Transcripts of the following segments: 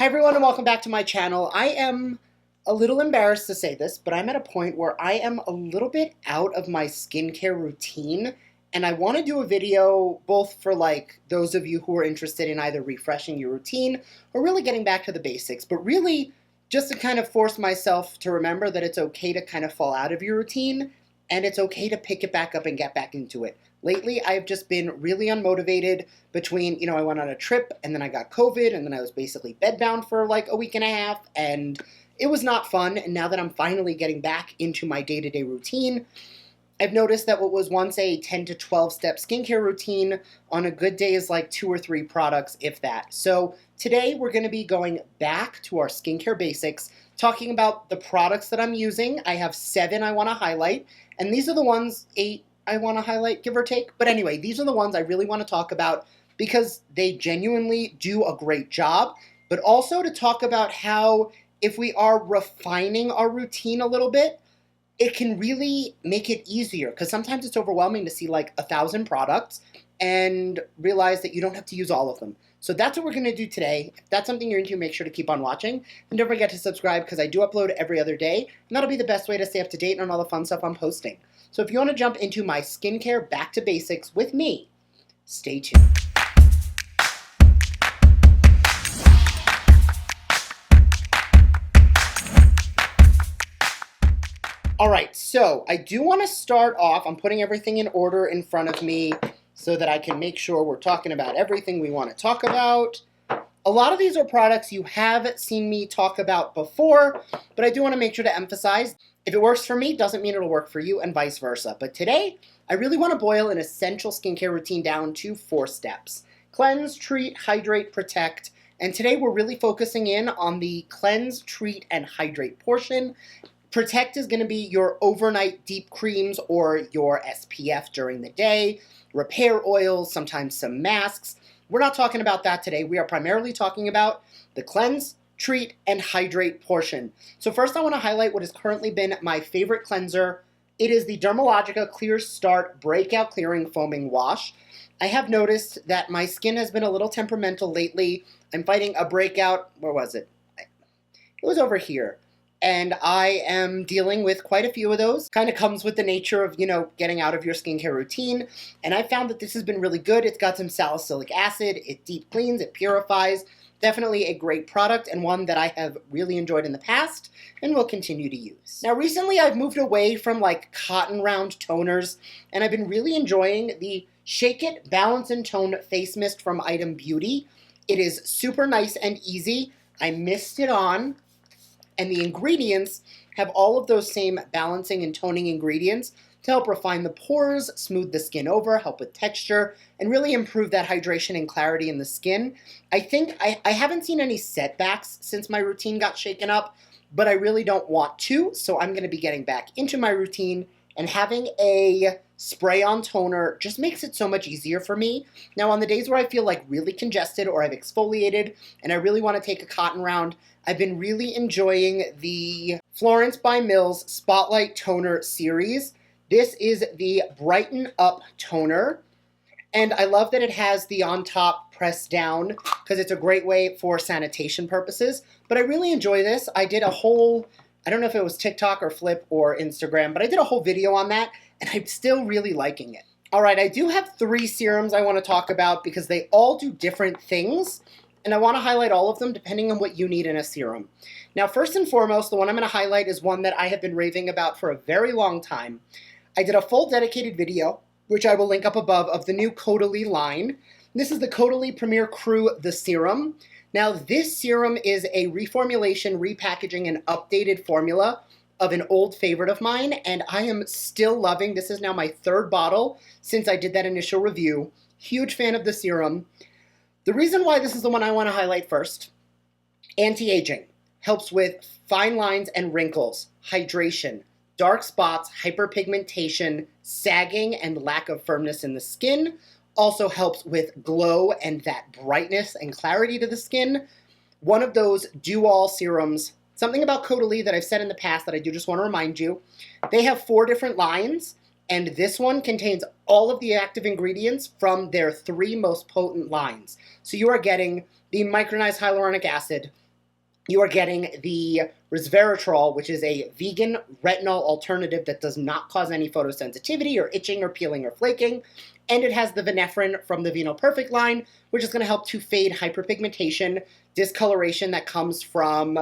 Hi everyone and welcome back to my channel. I am a little embarrassed to say this, but I'm at a point where I am a little bit out of my skincare routine, and I want to do a video both for those of you who are interested in either refreshing your routine or really getting back to the basics, but really just to kind of force myself to remember that it's okay to kind of fall out of your routine and it's okay to pick it back up and get back into it. Lately, I've just been really unmotivated between, I went on a trip and then I got COVID and then I was basically bedbound for like a week and a half and it was not fun. And now that I'm finally getting back into my day-to-day routine, I've noticed that what was once a 10 to 12 step skincare routine on a good day is like 2 or 3 products, if that. So today we're going to be going back to our skincare basics, talking about the products that I'm using. I have 7 I want to highlight, and these are the ones, 8 I want to highlight, give or take. But anyway, these are the ones I really want to talk about because they genuinely do a great job, but also to talk about how if we are refining our routine a little bit, it can really make it easier because sometimes it's overwhelming to see like 1,000 products and realize that you don't have to use all of them. So that's what we're going to do today. If that's something you're into, make sure to keep on watching. And don't forget to subscribe because I do upload every other day. And that'll be the best way to stay up to date on all the fun stuff I'm posting. So if you want to jump into my skincare back to basics with me, stay tuned. All right, so I do want to start off, I'm putting everything in order in front of me so that I can make sure we're talking about everything we want to talk about. A lot of these are products you have seen me talk about before, but I do want to make sure to emphasize, if it works for me, doesn't mean it'll work for you and vice versa. But today, I really want to boil an essential skincare routine down to 4 steps. Cleanse, treat, hydrate, protect. And today we're really focusing in on the cleanse, treat, and hydrate portion. Protect is going to be your overnight deep creams or your SPF during the day, repair oils, sometimes some masks. We're not talking about that today. We are primarily talking about the cleanse, treat, and hydrate portion. So first I want to highlight what has currently been my favorite cleanser. It is the Dermalogica Clear Start Breakout Clearing Foaming Wash. I have noticed that my skin has been a little temperamental lately. I'm fighting a breakout. Where was it? It was over here. And I am dealing with quite a few of those. Kind of comes with the nature of, getting out of your skincare routine. And I found that this has been really good. It's got some salicylic acid. It deep cleans. It purifies. Definitely a great product and one that I have really enjoyed in the past and will continue to use. Now, recently I've moved away from cotton round toners and I've been really enjoying the Shake It Balance and Tone Face Mist from Item Beauty. It is super nice and easy. I mist it on. And the ingredients have all of those same balancing and toning ingredients to help refine the pores, smooth the skin over, help with texture, and really improve that hydration and clarity in the skin. I think I haven't seen any setbacks since my routine got shaken up, but I really don't want to, so I'm going to be getting back into my routine, and having a spray-on toner just makes it so much easier for me. Now, on the days where I feel really congested or I've exfoliated and I really want to take a cotton round, I've been really enjoying the Florence by Mills Spotlight Toner series. This is the Brighten Up Toner, and I love that it has the on top press down because it's a great way for sanitation purposes. But I really enjoy this. I did a whole, I don't know if it was TikTok or Flip or Instagram, but I did a whole video on that, and I'm still really liking it. All right, I do have 3 serums I want to talk about because they all do different things, and I want to highlight all of them depending on what you need in a serum. Now, first and foremost, the one I'm going to highlight is one that I have been raving about for a very long time. I did a full dedicated video, which I will link up above, of the new Caudalie line. This is the Caudalie Premier Crew The Serum. Now, this serum is a reformulation, repackaging, and updated formula of an old favorite of mine, and I am still loving. This is now my 3rd bottle since I did that initial review. Huge fan of the serum. The reason why this is the one I want to highlight first, anti-aging, helps with fine lines and wrinkles, hydration, dark spots, hyperpigmentation, sagging, and lack of firmness in the skin. Also helps with glow and that brightness and clarity to the skin. One of those do-all serums. Something about Caudalie that I've said in the past that I do just want to remind you. They have 4 different lines, and this one contains all of the active ingredients from their 3 most potent lines. So you are getting the micronized hyaluronic acid, You are getting the resveratrol, which is a vegan retinol alternative that does not cause any photosensitivity or itching or peeling or flaking. And it has the vinephrine from the Vino Perfect line, which is going to help to fade hyperpigmentation, discoloration that comes from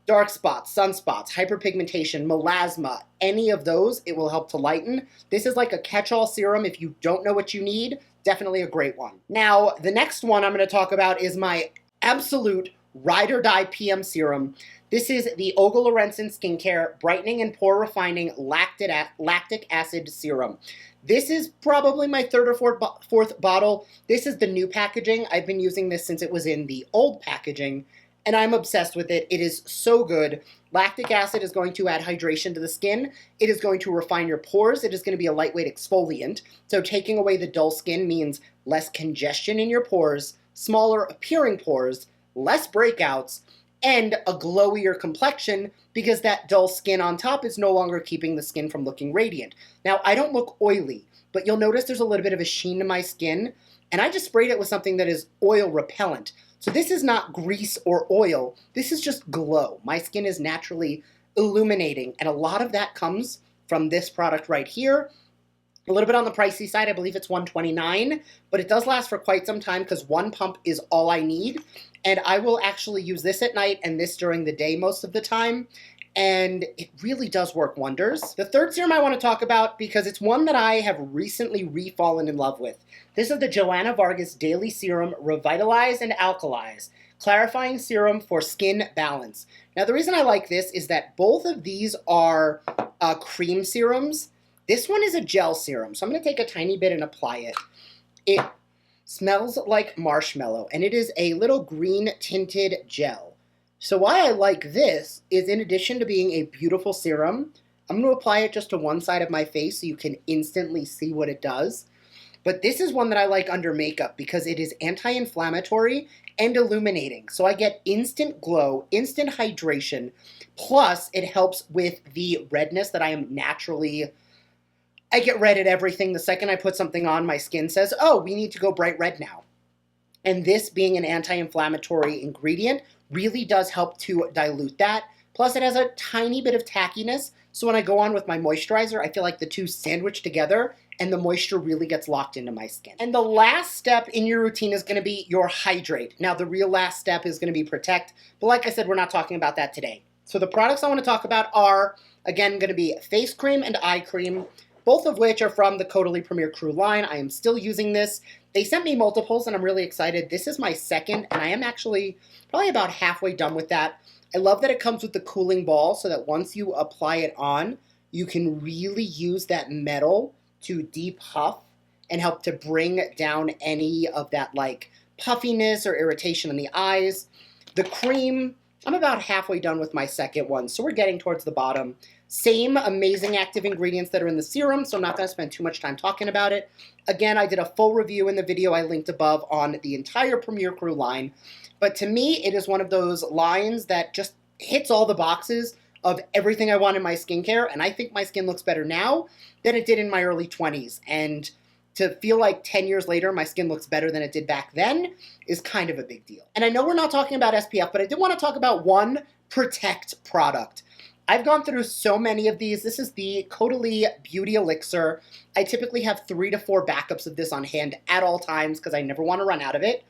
dark spots, sunspots, hyperpigmentation, melasma, any of those, it will help to lighten. This is like a catch-all serum. If you don't know what you need, definitely a great one. Now, the next one I'm going to talk about is my absolute ride or die PM serum. This is the Olga Lorenzen Skincare Brightening and Pore Refining Lactic Acid Serum. This is probably my third or fourth bottle. This is the new packaging. I've been using this since it was in the old packaging, and I'm obsessed with it. It is so good. Lactic acid is going to add hydration to the skin. It is going to refine your pores. It is going to be a lightweight exfoliant. So taking away the dull skin means less congestion in your pores, smaller appearing pores, less breakouts, and a glowier complexion because that dull skin on top is no longer keeping the skin from looking radiant. Now, I don't look oily, but you'll notice there's a little bit of a sheen to my skin, and I just sprayed it with something that is oil repellent. So this is not grease or oil. This is just glow. My skin is naturally illuminating, and a lot of that comes from this product right here. A little bit on the pricey side, I believe it's $129, but it does last for quite some time because one pump is all I need. And I will actually use this at night and this during the day most of the time. And it really does work wonders. The third serum I want to talk about, because it's one that I have recently re-fallen in love with. This is the Joanna Vargas Daily Serum Revitalize and Alkalize Clarifying Serum for Skin Balance. Now, the reason I like this is that both of these are cream serums. This one is a gel serum, so I'm going to take a tiny bit and apply it. It smells like marshmallow, and it is a little green tinted gel. So why I like this is, in addition to being a beautiful serum, I'm going to apply it just to one side of my face so you can instantly see what it does. But this is one that I like under makeup because it is anti-inflammatory and illuminating. So I get instant glow, instant hydration, plus it helps with the redness that I am naturally... I get red at everything. The second I put something on, my skin says, oh, we need to go bright red now. And this being an anti-inflammatory ingredient really does help to dilute that. Plus, it has a tiny bit of tackiness. So when I go on with my moisturizer, I feel like the two sandwich together and the moisture really gets locked into my skin. And the last step in your routine is going to be your hydrate. Now, the real last step is going to be protect. But like I said, we're not talking about that today. So the products I want to talk about are, again, going to be face cream and eye cream, both of which are from the Caudalie Premier Crew line. I am still using this. They sent me multiples, and I'm really excited. This is my second, and I am actually probably about halfway done with that. I love that it comes with the cooling ball so that once you apply it on, you can really use that metal to depuff and help to bring down any of that like puffiness or irritation in the eyes. The cream, I'm about halfway done with my second one, so we're getting towards the bottom. Same amazing active ingredients that are in the serum, so I'm not going to spend too much time talking about it. Again, I did a full review in the video I linked above on the entire Premier Crew line. But to me, it is one of those lines that just hits all the boxes of everything I want in my skincare, and I think my skin looks better now than it did in my early 20s. And to feel like 10 years later my skin looks better than it did back then is kind of a big deal. And I know we're not talking about SPF, but I did want to talk about one Protect product. I've gone through so many of these. This is the Caudalie Beauty Elixir. I typically have 3 to 4 backups of this on hand at all times because I never want to run out of it.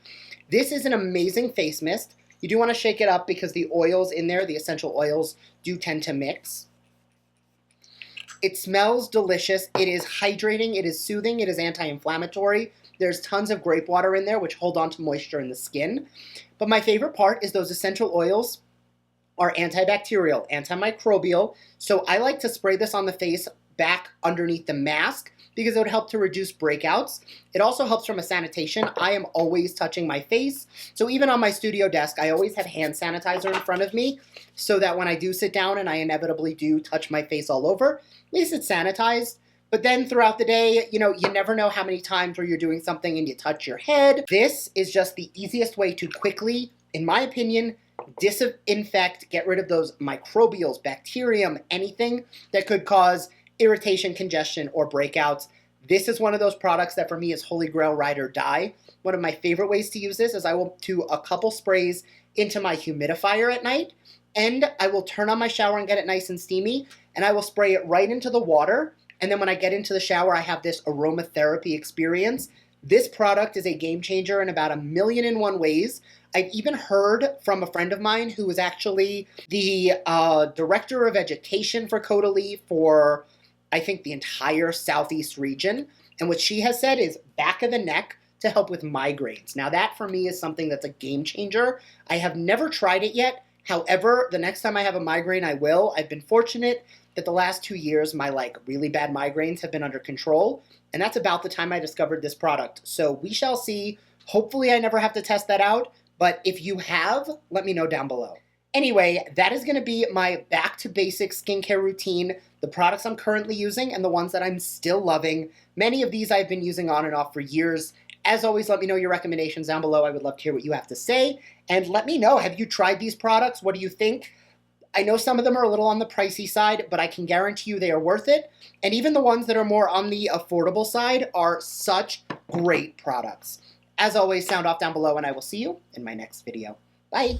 This is an amazing face mist. You do want to shake it up because the oils in there, the essential oils, do tend to mix. It smells delicious. It is hydrating. It is soothing. It is anti-inflammatory. There's tons of grape water in there, which hold on to moisture in the skin. But my favorite part is those essential oils are antibacterial, antimicrobial. So I like to spray this on the face back underneath the mask because it would help to reduce breakouts. It also helps from a sanitation. I am always touching my face. So even on my studio desk, I always have hand sanitizer in front of me so that when I do sit down and I inevitably do touch my face all over, at least it's sanitized. But then throughout the day, you never know how many times where you're doing something and you touch your head. This is just the easiest way to quickly, in my opinion, disinfect, get rid of those microbials, bacterium, anything that could cause irritation, congestion, or breakouts. This is one of those products that for me is holy grail ride or die. One of my favorite ways to use this is I will do a couple sprays into my humidifier at night, and I will turn on my shower and get it nice and steamy, and I will spray it right into the water, and then when I get into the shower, I have this aromatherapy experience. This product is a game changer in about 1,000,001 ways. I've even heard from a friend of mine who was actually the director of education for Caudalie for, I think, the entire Southeast region. And what she has said is back of the neck to help with migraines. Now that for me is something that's a game changer. I have never tried it yet. However, the next time I have a migraine, I will. I've been fortunate that the last 2 years, my really bad migraines have been under control. And that's about the time I discovered this product. So we shall see. Hopefully I never have to test that out. But if you have, let me know down below. Anyway, that is going to be my back to basic skincare routine, the products I'm currently using and the ones that I'm still loving. Many of these I've been using on and off for years. As always, let me know your recommendations down below. I would love to hear what you have to say. And let me know, have you tried these products? What do you think? I know some of them are a little on the pricey side, but I can guarantee you they are worth it. And even the ones that are more on the affordable side are such great products. As always, sound off down below, and I will see you in my next video. Bye!